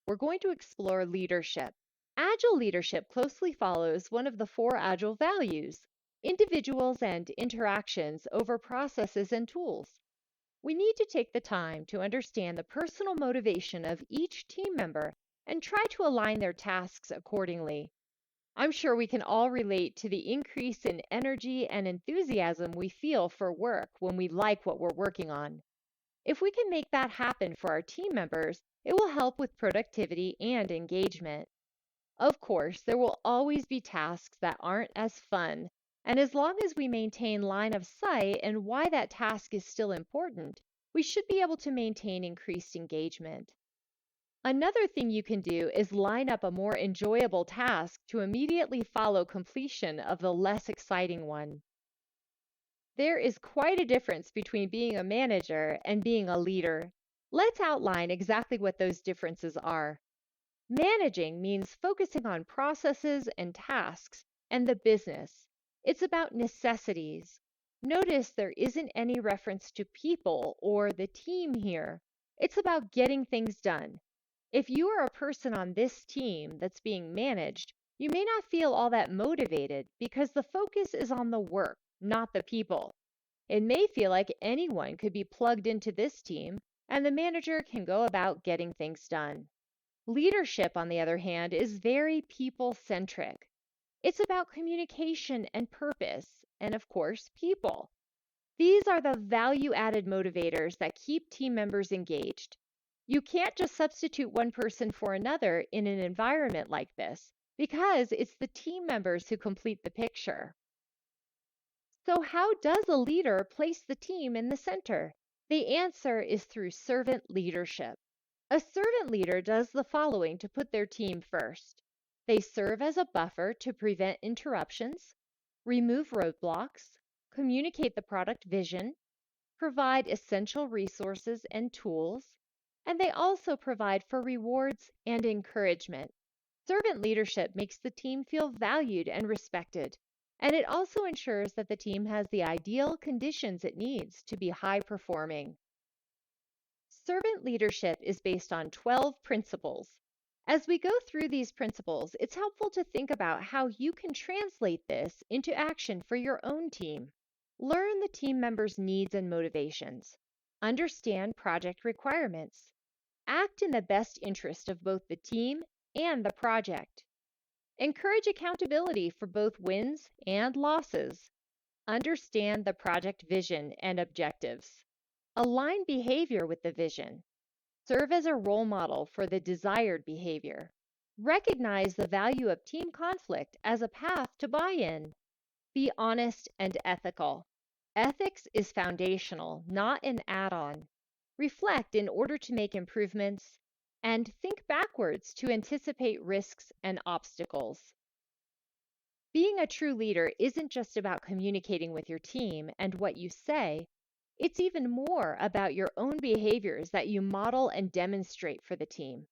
we're going to explore leadership. Agile leadership closely follows one of the four Agile values: individuals and interactions over processes and tools. We need to take the time to understand the personal motivation of each team member and try to align their tasks accordingly. I'm sure we can all relate to the increase in energy and enthusiasm we feel for work when we like what we're working on. If we can make that happen for our team members, it will help with productivity and engagement. Of course, there will always be tasks that aren't as fun, and as long as we maintain line of sight and why that task is still important, we should be able to maintain increased engagement. Another thing you can do is line up a more enjoyable task to immediately follow completion of the less exciting one. There is quite a difference between being a manager and being a leader. Let's outline exactly what those differences are. Managing means focusing on processes and tasks and the business. It's about necessities. Notice there isn't any reference to people or the team here. It's about getting things done. If you are a person on this team that's being managed, you may not feel all that motivated because the focus is on the work, not the people. It may feel like anyone could be plugged into this team and the manager can go about getting things done. Leadership, on the other hand, is very people-centric. It's about communication and purpose, and of course, people. These are the value-added motivators that keep team members engaged. You can't just substitute one person for another in an environment like this, because it's the team members who complete the picture. So how does a leader place the team in the center? The answer is through servant leadership. A servant leader does the following to put their team first. They serve as a buffer to prevent interruptions, remove roadblocks, communicate the product vision, provide essential resources and tools, and they also provide for rewards and encouragement. Servant leadership makes the team feel valued and respected, and it also ensures that the team has the ideal conditions it needs to be high performing. Servant leadership is based on 12 principles. As we go through these principles, it's helpful to think about how you can translate this into action for your own team. Learn the team members' needs and motivations. Understand project requirements. Act in the best interest of both the team and the project. Encourage accountability for both wins and losses. Understand the project vision and objectives. Align behavior with the vision. Serve as a role model for the desired behavior. Recognize the value of team conflict as a path to buy-in. Be honest and ethical. Ethics is foundational, not an add-on. Reflect in order to make improvements, and think backwards to anticipate risks and obstacles. Being a true leader isn't just about communicating with your team and what you say. It's even more about your own behaviors that you model and demonstrate for the team.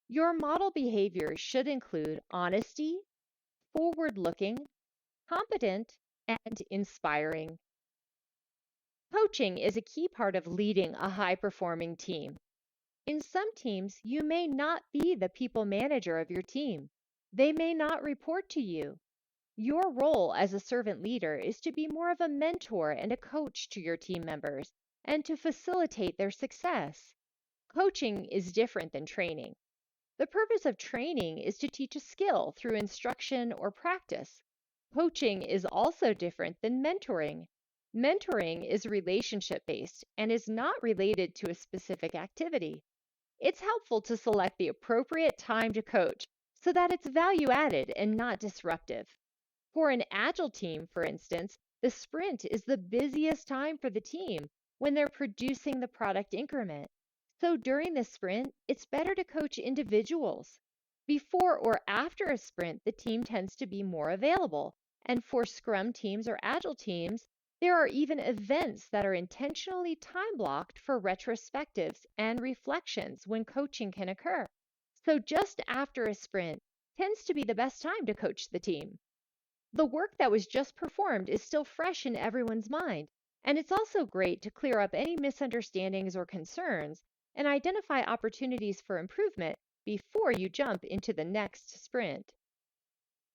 Your model behaviors should include honesty, forward-looking, competent, and inspiring. Coaching is a key part of leading a high-performing team. In some teams, you may not be the people manager of your team. They may not report to you. Your role as a servant leader is to be more of a mentor and a coach to your team members and to facilitate their success. Coaching is different than training. The purpose of training is to teach a skill through instruction or practice. Coaching is also different than mentoring. Mentoring is relationship-based and is not related to a specific activity. It's helpful to select the appropriate time to coach so that it's value-added and not disruptive. For an agile team, for instance, the sprint is the busiest time for the team when they're producing the product increment. So during the sprint, it's better to coach individuals. Before or after a sprint, the team tends to be more available. And for Scrum teams or Agile teams, there are even events that are intentionally time-blocked for retrospectives and reflections when coaching can occur. So just after a sprint tends to be the best time to coach the team. The work that was just performed is still fresh in everyone's mind, and it's also great to clear up any misunderstandings or concerns and identify opportunities for improvement before you jump into the next sprint.